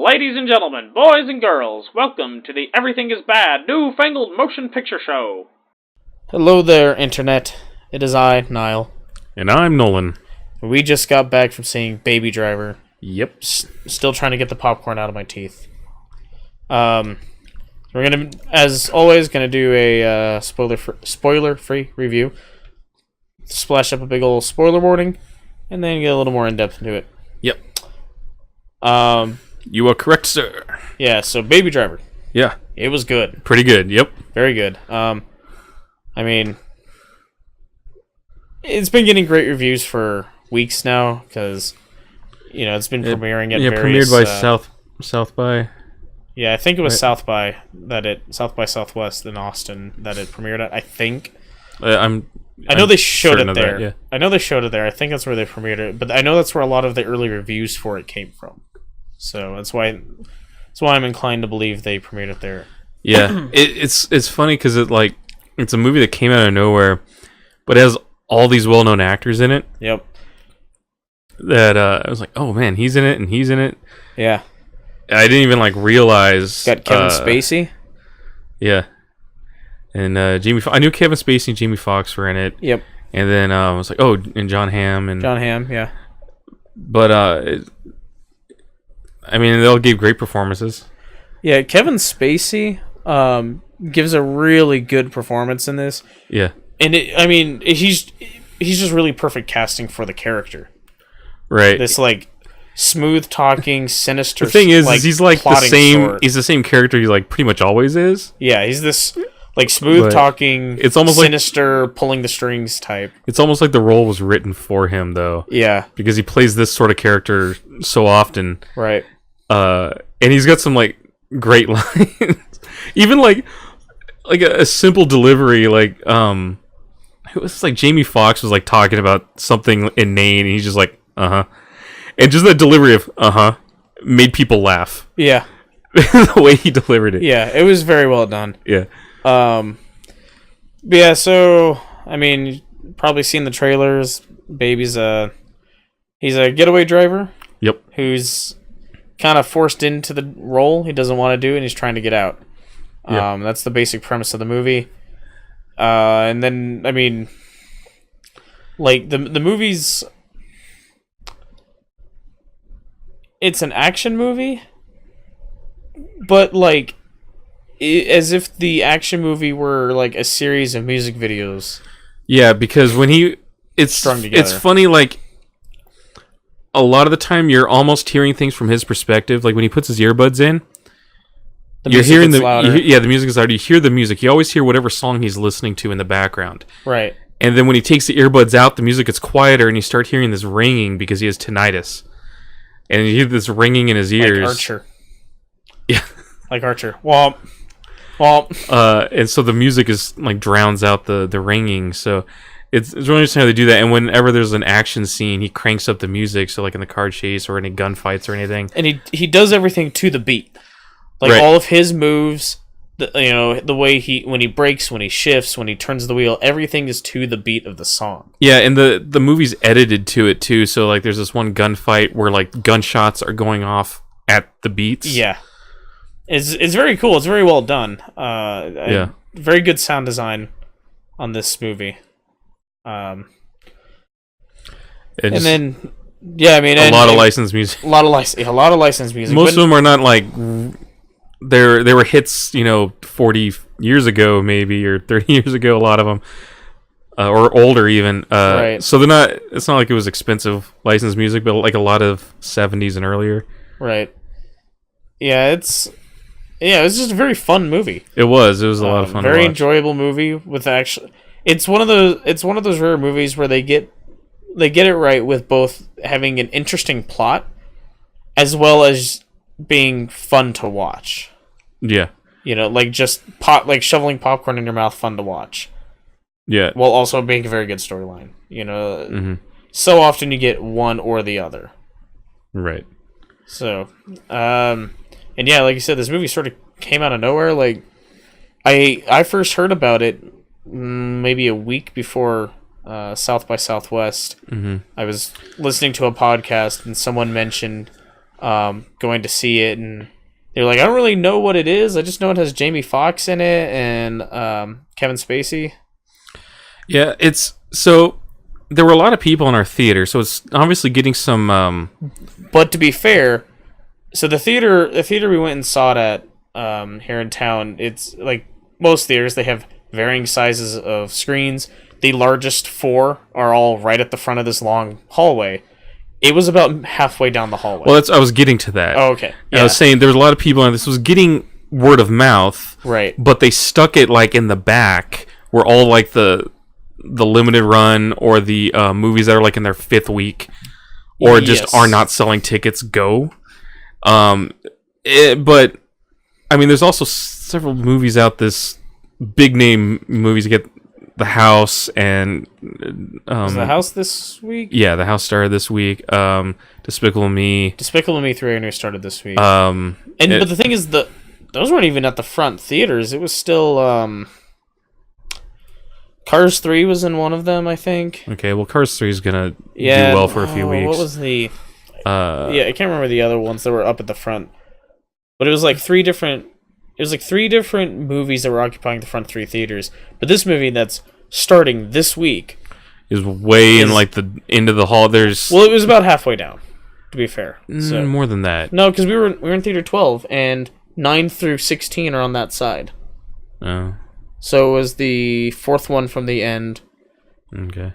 Ladies and gentlemen, boys and girls, welcome to the Everything is Bad new Fangled motion picture show. Hello there, Internet. It is I, Niall. And I'm Nolan. We just got back from seeing Baby Driver. Yep. Still trying to get the popcorn out of my teeth. We're gonna, as always, do a spoiler-free review. Splash up a big old spoiler warning, and then get a little more in depth into it. Yep. You are correct, sir. Yeah. So Baby Driver. Yeah. It was good. Pretty good. Yep. Very good. I mean, it's been getting great reviews for weeks now because, it's been premiering at various... premiered by South by... Yeah, I think it was right. South by Southwest in Austin that it premiered at, I think. I know they showed it there. That, yeah. I know they showed it there. I think that's where they premiered it, but I know that's where a lot of the early reviews for it came from. So that's why I'm inclined to believe they premiered it there. Yeah, it's funny because it's a movie that came out of nowhere, but it has all these well-known actors in it. Yep. That I was like, oh man, he's in it and he's in it. Yeah. I didn't even realize. Got Kevin Spacey. Yeah. And Jamie, I knew Kevin Spacey and Jamie Foxx were in it. Yep. And then I was like, oh, and John Hamm yeah. But they all gave great performances. Yeah, Kevin Spacey gives a really good performance in this. Yeah. And he's just really perfect casting for the character. Right. This smooth talking, sinister. The thing is he's the same. Sort. He's the same character he pretty much always is. Yeah, he's this smooth talking. It's almost sinister, pulling the strings type. It's almost like the role was written for him, though. Yeah, because he plays this sort of character so often. Right. And he's got some great lines, even a simple delivery. It was Jamie Foxx was talking about something inane, and he's just and just that delivery of made people laugh. Yeah. The way he delivered it. Yeah, it was very well done. Yeah. But yeah, so you've probably seen the trailers. Baby's he's a getaway driver. Yep. Who's kind of forced into the role he doesn't want to do, and he's trying to get out. Yep. That's the basic premise of the movie. And then the movie's, it's an action movie, but as if the action movie were a series of music videos. Yeah, because when it's strung together. It's funny, a lot of the time you're almost hearing things from his perspective. When he puts his earbuds in, you're hearing the music is louder. You hear the music. You always hear whatever song he's listening to in the background. Right. And then when he takes the earbuds out, the music gets quieter, and you start hearing this ringing because he has tinnitus. And you hear this ringing in his ears. Like Archer. Yeah. Like Archer. Womp. And so the music is drowns out the ringing. So it's really interesting how they do that. And whenever there's an action scene, he cranks up the music. So in the car chase or any gunfights or anything. And he does everything to the beat. Right. All of his moves, the way when he brakes, when he shifts, when he turns the wheel, everything is to the beat of the song. Yeah, and the movie's edited to it too. So there's this one gunfight where gunshots are going off at the beats. Yeah. It's very cool. It's very well done. Yeah. Very good sound design on this movie. And then, yeah, a lot of licensed music. A lot of licensed music. Most of them are not they were hits, 40 years ago maybe, or 30 years ago. A lot of them, or older even. Right. So they're not. It's not like it was expensive licensed music, but a lot of 70s and earlier. Right. Yeah, it's just a very fun movie. It was a lot of fun. Very enjoyable movie with it's one of those rare movies where they get it right with both having an interesting plot as well as being fun to watch. Yeah. Just shoveling popcorn in your mouth, fun to watch. Yeah. While also being a very good storyline. Mm-hmm. So often you get one or the other. Right. So, and yeah, like you said, this movie sort of came out of nowhere. I first heard about it maybe a week before South by Southwest. Mm-hmm. I was listening to a podcast and someone mentioned going to see it, and they're like, I don't really know what it is. I just know it has Jamie Foxx in it and Kevin Spacey. Yeah, so there were a lot of people in our theater, so it's obviously getting some. But to be fair, so the theater we went and saw it at here in town, it's like most theaters, they have varying sizes of screens. The largest 4 are all right at the front of this long hallway. It was about halfway down the hallway. Well, I was getting to that. Oh, okay. Yeah. I was saying there was a lot of people, and this was getting word of mouth. Right. But they stuck it like in the back, where all like the limited run or the movies that are like in their 5th week, or just are not selling tickets go. But I mean, there's also several movies out. This big name movies to get. The House and was The House this week? Yeah, The House started this week. Despicable Me 3 I know started this week. But the thing is, those weren't even at the front theaters. It was still Cars 3 was in one of them, I think. Okay, well, Cars 3 is gonna do well for a few weeks. What was the? I can't remember the other ones that were up at the front, but it was like 3 different. It was like 3 different movies that were occupying the front 3 theaters. But this movie that's starting this week is way in like the end of the hall. It was about halfway down, to be fair. So more than that. No, because we were in theater 12, and 9 through 16 are on that side. Oh. So it was the 4th one from the end. Okay. And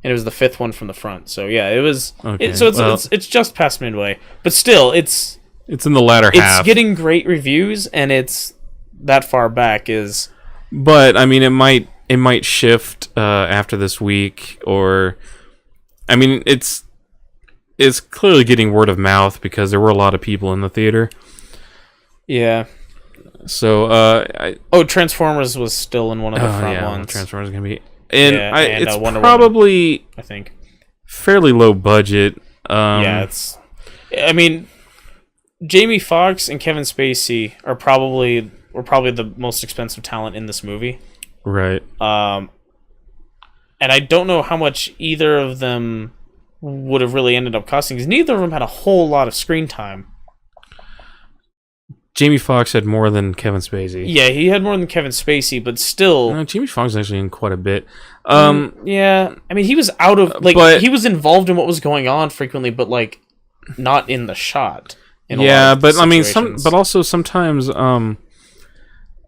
it was the 5th one from the front. So yeah, it was. Okay. It's just past midway, but still, it's in the latter half. It's getting great reviews, and it's that far back is. But I mean, it might shift after this week, or I mean, it's clearly getting word of mouth because there were a lot of people in the theater. Yeah. So Transformers was still in one of the front ones. Transformers is gonna be, and it's Wonder probably Woman, I think fairly low budget. It's. I mean. Jamie Foxx and Kevin Spacey were probably the most expensive talent in this movie. Right. And I don't know how much either of them would have really ended up costing, because neither of them had a whole lot of screen time. Jamie Foxx had more than Kevin Spacey. Yeah, he had more than Kevin Spacey, but still... No, Jamie Foxx is actually in quite a bit. Yeah, I mean, he was out of... he was involved in what was going on frequently, but, not in the shot. Yeah, but I mean, also sometimes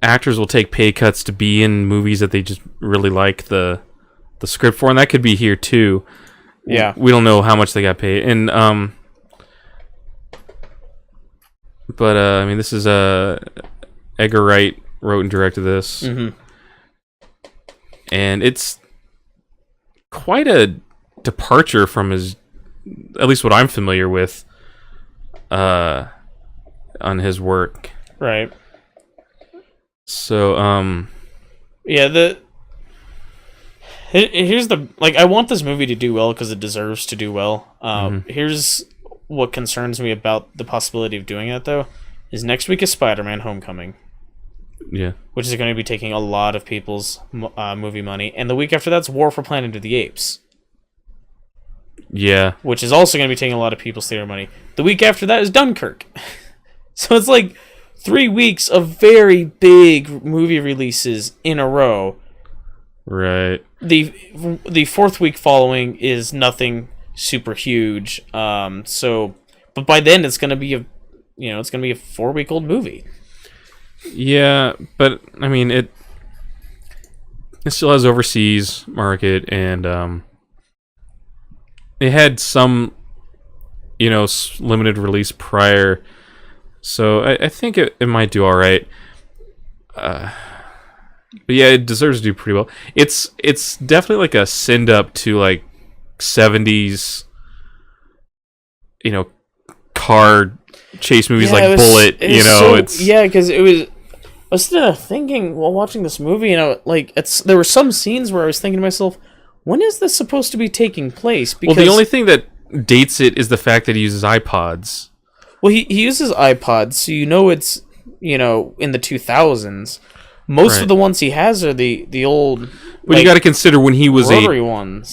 actors will take pay cuts to be in movies that they just really like the script for, and that could be here too. Yeah, we don't know how much they got paid, and but I mean, this is Edgar Wright wrote and directed this, and it's quite a departure from his, at least what I'm familiar with. On his work, right? So, yeah. Here's the I want this movie to do well because it deserves to do well. Here's what concerns me about the possibility of doing it, though, is next week is Spider-Man: Homecoming. Yeah, which is going to be taking a lot of people's movie money, and the week after that's War for Planet of the Apes. Yeah. Which is also going to be taking a lot of people's theater money. The week after that is Dunkirk. So it's 3 weeks of very big movie releases in a row. Right. The 4th week following is nothing super huge. But by then it's going to be a 4-week-old movie. Yeah, but I mean it still has overseas market, and it had some, limited release prior, so I think it might do all right. But yeah, it deserves to do pretty well. It's definitely a send up to 70s, car chase movies Bullet. Because it was. I was sitting there thinking while watching this movie, there were some scenes where I was thinking to myself, when is this supposed to be taking place? Because the only thing that dates it is the fact that he uses iPods. Well, he uses iPods, so it's in the 2000s. Most of the ones he has are the old. But you got to consider when he was a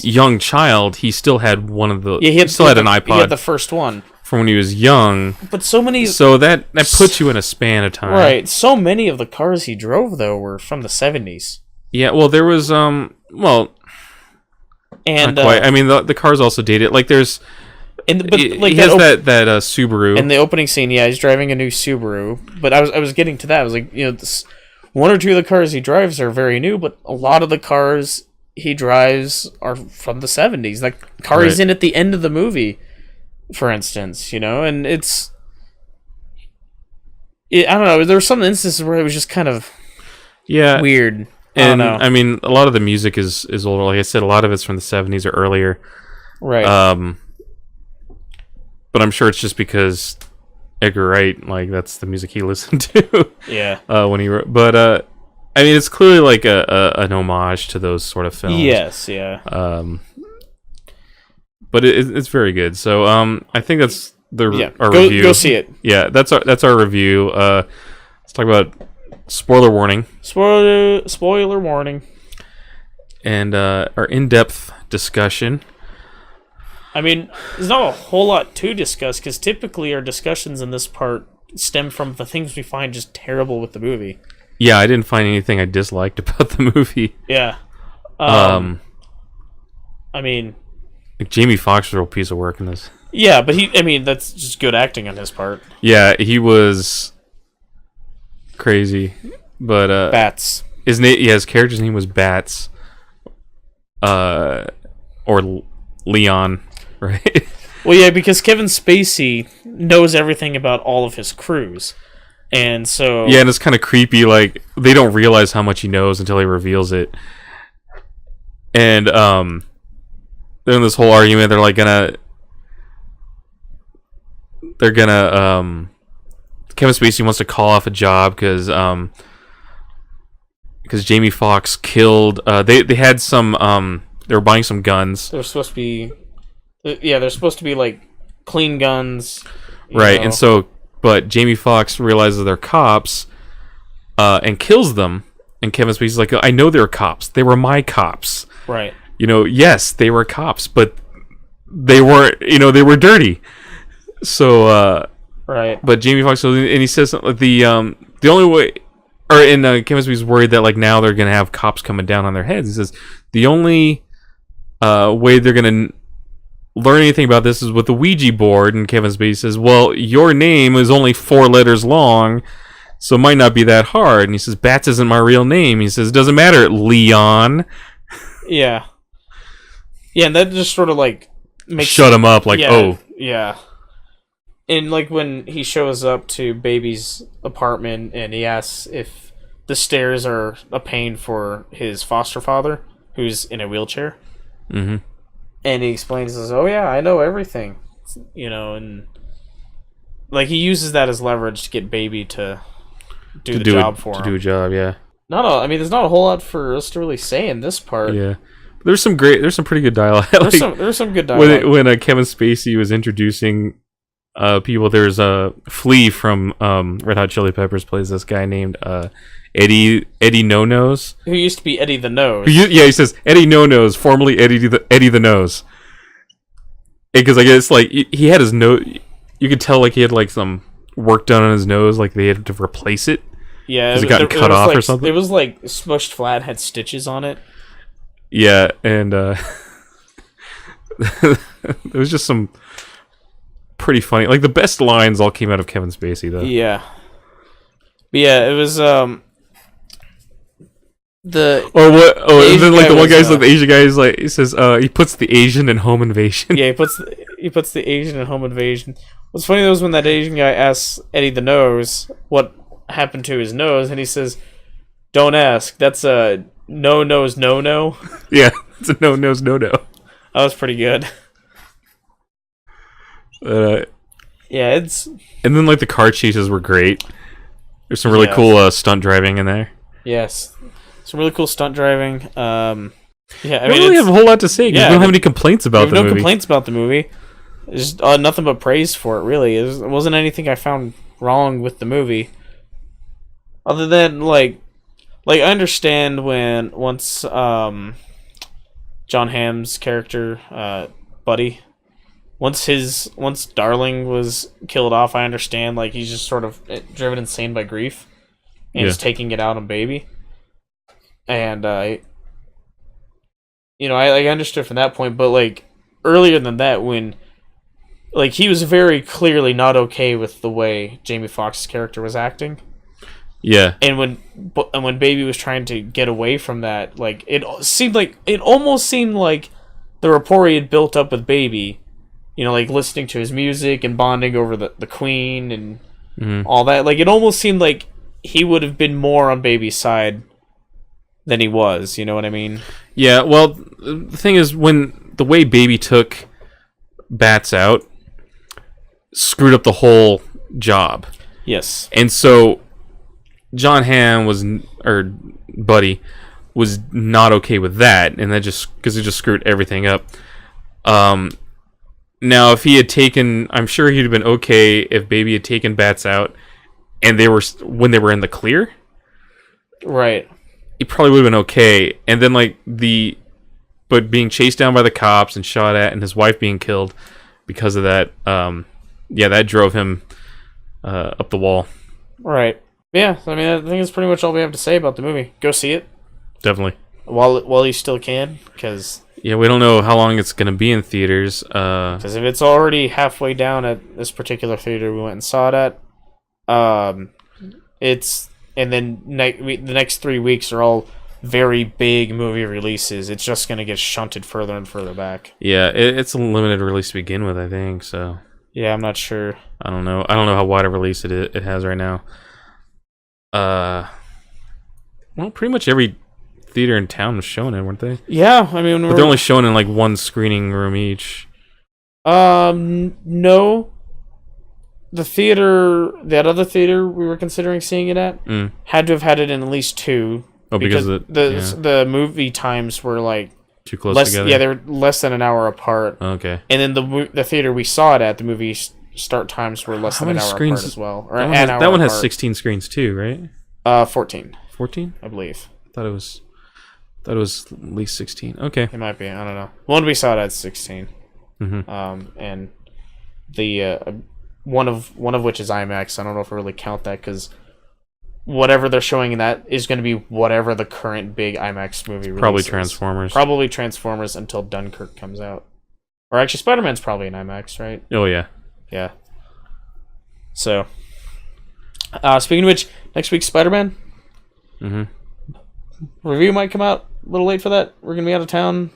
young child, he still had one of the. Yeah, he still had an iPod. He had the first one. from when he was young. But so many... So that puts you in a span of time. Right. So many of the cars he drove, though, were from the 70s. Yeah, well, there was, And, not quite. I mean, the car's also dated. Like, there's... he has that Subaru. In the opening scene, yeah, he's driving a new Subaru. But I was getting to that. I was like, one or two of the cars he drives are very new, but a lot of the cars he drives are from the 70s. Like, car he's in at the end of the movie, for instance, and it's... I don't know, there were some instances where it was just kind of weird. And, I mean, a lot of the music is older. Like I said, a lot of it's from the 70s or earlier. Right. But I'm sure it's just because Edgar Wright, like, that's the music he listened to. Yeah. When he wrote... But, I mean, it's clearly like an homage to those sort of films. Yes, yeah. But it's very good. So, I think that's our review. Go see it. Yeah, that's our review. Let's talk about spoiler warning. Spoiler warning. And our in-depth discussion. I mean, there's not a whole lot to discuss, because typically our discussions in this part stem from the things we find just terrible with the movie. Yeah, I didn't find anything I disliked about the movie. Yeah. I mean... Like, Jamie Foxx was a real piece of work in this. Yeah, but that's just good acting on his part. Yeah, he was crazy. But, Bats. His character's name was Bats. Or Leon, right? Well, yeah, because Kevin Spacey knows everything about all of his crews. And so... Yeah, and it's kind of creepy, like, they don't realize how much he knows until he reveals it. And, they're in this whole argument, they're gonna Kevin Spacey wants to call off a job because Jamie Foxx killed, they had some, they were buying some guns. They're supposed to be... Yeah, they're supposed to be, like, clean guns. Right, and so... But Jamie Foxx realizes they're cops, and kills them. And Kevin Spacey's like, I know they're cops. They were my cops. Right. Yes, they were cops, but they weren't, they were dirty. So, right. But Jamie Foxx, and he says the only way, Kevin Spacey's worried that, like, now they're going to have cops coming down on their heads. He says, the only way they're going to learn anything about this is with the Ouija board. And Kevin Spacey says, well, your name is only 4 letters long, so it might not be that hard. And he says, Bats isn't my real name. He says, doesn't matter, Leon. Yeah. Yeah, and that just sort of, like, makes... Shut him up, like, yeah, oh. Yeah. And, like, when he shows up to Baby's apartment and he asks if the stairs are a pain for his foster father, who's in a wheelchair. Mm-hmm. And he explains, says, oh yeah, I know everything. And like, he uses that as leverage to get Baby to do the job for him. To do a job, yeah. There's not a whole lot for us to really say in this part. Yeah. There's some pretty good dialogue. There's some good dialogue. When Kevin Spacey was introducing people, there's a Flea from Red Hot Chili Peppers plays this guy named Eddie No Nose, who used to be Eddie the Nose. He says Eddie No Nose, formerly Eddie the Nose. Because I guess, like, he had his nose. You could tell, like, he had, like, some work done on his nose, like they had to replace it. Yeah, because it got cut off, like, or something. It was like smushed flat, had stitches on it. Yeah, and there was just some pretty funny, like, the best lines all came out of Kevin Spacey, though. Yeah. But yeah, it was and then, like, the one guy's like, the Asian guy is like, he says he puts the Asian in Home Invasion. Yeah, he puts the Asian in Home Invasion. What's funny though is when that Asian guy asks Eddie the Nose what happened to his nose, and he says, "Don't ask. That's a no-nose no-no." Yeah, it's a no-nose no-no. That was pretty good. Yeah, it's... And then, like, the car chases were great. There's some really cool stunt driving in there. Yes. Some really cool stunt driving. Yeah, I don't really have a whole lot to say. Yeah, we don't have any complaints about the movie. No complaints about the movie. There's nothing but praise for it, really. It wasn't anything I found wrong with the movie. Other than, like I understand once John Hamm's character, Buddy, once Darling was killed off, I understand like he's just sort of driven insane by grief, and he's taking it out on Baby. And I understood from that point, but like earlier than that, when like he was very clearly not okay with the way Jamie Foxx's character was acting. Yeah. And when Baby was trying to get away from that, like it almost seemed like the rapport he had built up with Baby, like listening to his music and bonding over the Queen and all that. Like it almost seemed like he would have been more on Baby's side than he was. You know what I mean? Yeah. Well, the thing is, when the way Baby took Bats out, screwed up the whole job. Yes. And so John Hamm Buddy was not okay with that, and that just because it just screwed everything up. Now, if he had taken, I'm sure he'd have been okay if Baby had taken Bats out, and when they were in the clear, right? He probably would have been okay. And then but being chased down by the cops and shot at, and his wife being killed because of that, that drove him up the wall. Right. Yeah, I mean, I think that's pretty much all we have to say about the movie. Go see it. Definitely. While you still can, because... Yeah, we don't know how long it's going to be in theaters. Because if it's already halfway down at this particular theater we went and saw it at, it's... And then the next 3 weeks are all very big movie releases. It's just going to get shunted further and further back. Yeah, it's a limited release to begin with, I think, so... Yeah, I'm not sure. I don't know how wide a release it has right now. Well, pretty much every theater in town was showing it, weren't they? Yeah, I mean... But they're only showing in, like, one screening room each. No. That other theater we were considering seeing it at, had to have had it in at least two. Oh, because the movie times were, like... Too close together? Yeah, they were less than an hour apart. Okay. And then the theater we saw it at, the movie start times were less than an hour apart as well. Or that one has 16 screens too, right? 14. 14? I believe. I thought it was at least 16. Okay. It might be. I don't know. One we saw it at 16. Mm-hmm. And the one of which is IMAX. I don't know if I really count that because whatever they're showing in that is going to be whatever the current big IMAX movie release Probably is. Transformers. Probably Transformers until Dunkirk comes out. Or actually, Spider-Man's probably in IMAX, right? Oh, yeah. Yeah. So, speaking of which, next week's Spider-Man. Review might come out a little late for that. We're going to be out of town.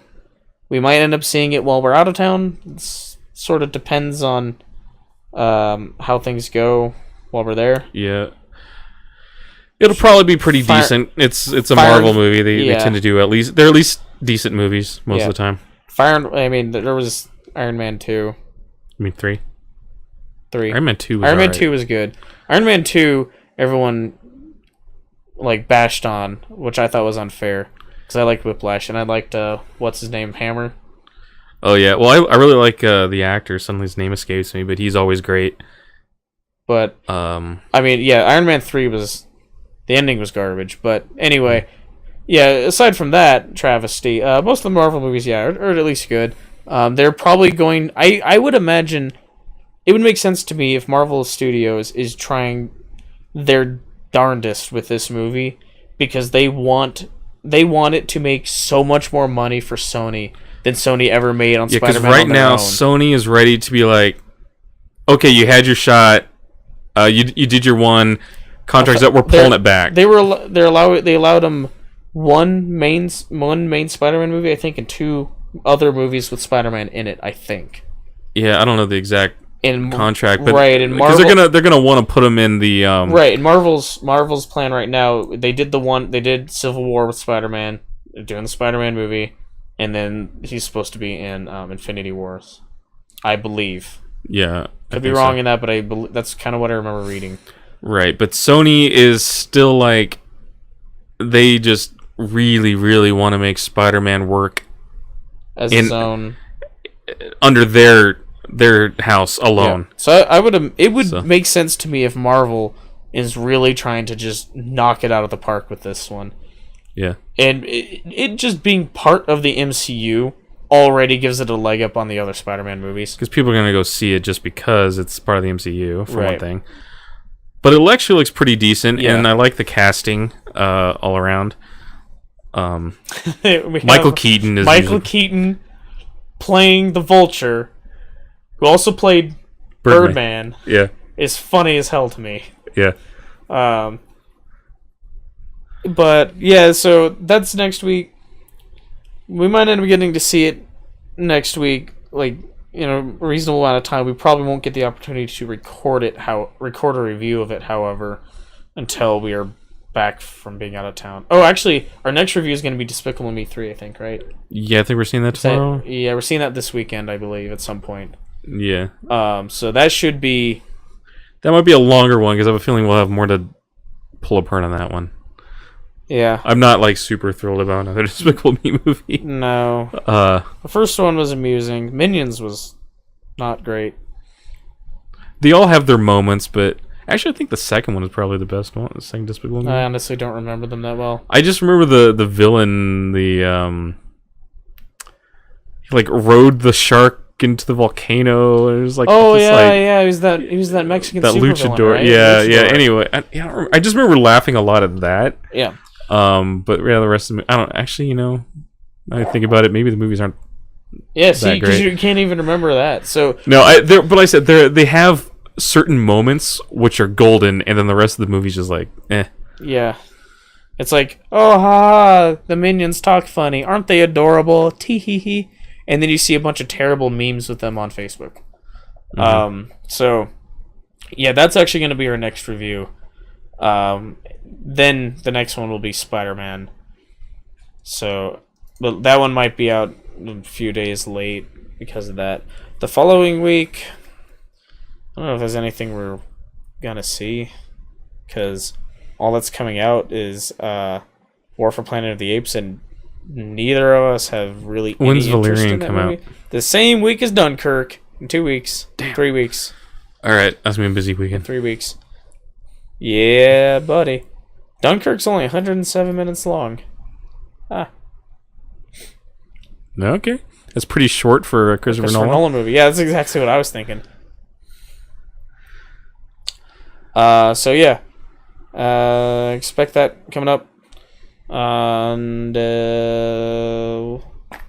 We might end up seeing it while we're out of town. It sort of depends on how things go while we're there. Yeah. It'll probably be pretty decent. It's a Marvel movie. They tend to do they're at least decent movies most of the time. There was Iron Man 2. You mean 3? 3. Iron Man 2 was Iron Man 2 was good. Iron Man 2, everyone bashed on, which I thought was unfair. Because I liked Whiplash, and I liked, what's his name, Hammer? Oh, yeah. Well, I really like the actor. Suddenly his name escapes me, but he's always great. But, Iron Man 3 was... The ending was garbage, but anyway, aside from that travesty, most of the Marvel movies, are at least good. They're probably going... I would imagine... It would make sense to me if Marvel Studios is trying their darndest with this movie, because they want it to make so much more money for Sony than Sony ever made on Spider-Man on their right now, own. Sony is ready to be like, okay, you had your shot, you did your one... Contracts that we're pulling it back. They allowed them one main Spider-Man movie, I think, and 2 other movies with Spider-Man in it, I think. Yeah, I don't know the exact contract, but because they're gonna want to put them in the right. And Marvel's plan right now, they did Civil War with Spider-Man, they're doing the Spider-Man movie, and then he's supposed to be in Infinity Wars, I believe. Yeah, could be wrong in that, but that's kind of what I remember reading. Right, but Sony is still they just really, really want to make Spider-Man work as his own under their house alone. Yeah. So it would make sense to me if Marvel is really trying to just knock it out of the park with this one. Yeah, and it just being part of the MCU already gives it a leg up on the other Spider-Man movies. Because people are going to go see it just because it's part of the MCU, for one Right. thing. But it actually looks pretty decent, Yeah. and I like the casting all around. We Michael have Keaton is Michael Keaton playing the Vulture, who also played Birdman. Birdman, Yeah, is funny as hell to me. yeah. But yeah, so that's next week. We might end up getting to see it next week, like a reasonable amount of time. We probably won't get the opportunity to record a review of it, however, until we are back from being out of town. Oh, actually, our next review is going to be Despicable Me 3, I think, right? Yeah, I think we're seeing that tomorrow. Yeah, we're seeing that this weekend, I believe, at some point. Yeah. So that should be... That might be a longer one, because I have a feeling we'll have more to pull apart on that one. Yeah. I'm not, like, super thrilled about another Despicable Me movie. No. The first one was amusing. Minions was not great. They all have their moments, but... Actually, I think the second one is probably the best one. The second Despicable Me. I honestly don't remember them that well. I just remember the villain, he, like, rode the shark into the volcano. It was like... Oh, this, yeah, like, yeah. He was that Mexican that supervillain, luchador. right? Yeah, Luchador. yeah. Anyway, I just remember laughing a lot at that. Yeah. But yeah, the rest of the I don't actually, I think about it, maybe the movies aren't Yeah, see, because great. you can't even remember that. So No, but I said they have certain moments which are golden, and then the rest of the movie's just like, eh. yeah, it's like, oh, ha, the minions talk funny, aren't they adorable? Tee hee hee. And then you see a bunch of terrible memes with them on Facebook. So yeah, that's actually going to be our next review. Then the next one will be Spider-Man. So, but that one might be out a few days late because of that. The following week, I don't know if there's anything we're gonna see, because all that's coming out is War for Planet of the Apes, and neither of us have really When's any interest Valerian in that come movie. out? The same week as Dunkirk, in 2 weeks. Damn. 3 weeks. All right, that's gonna be a busy weekend. 3 weeks. Yeah, buddy. Dunkirk's only 107 minutes long. Ah. Okay, that's pretty short for a Christopher Nolan. Movie. Yeah, that's exactly what I was thinking. So yeah. Expect that coming up. And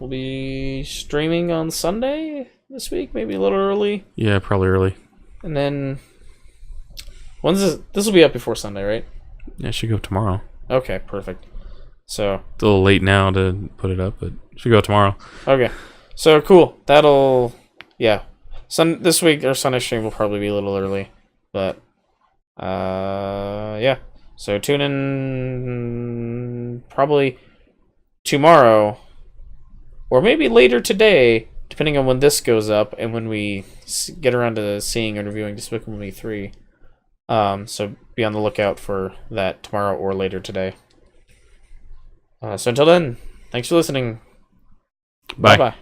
we'll be streaming on Sunday this week, maybe a little early. Yeah, probably early. And then when's this will be up before Sunday, right? Yeah, it should go tomorrow. Okay, perfect. So It's a little late now to put it up, but it should go tomorrow. okay. So cool. That'll this week our Sunday stream will probably be a little early. But yeah. So tune in probably tomorrow or maybe later today, depending on when this goes up and when we get around to seeing and reviewing Despicable Me 3. So be on the lookout for that tomorrow or later today. So until then, thanks for listening. Bye. Bye-bye.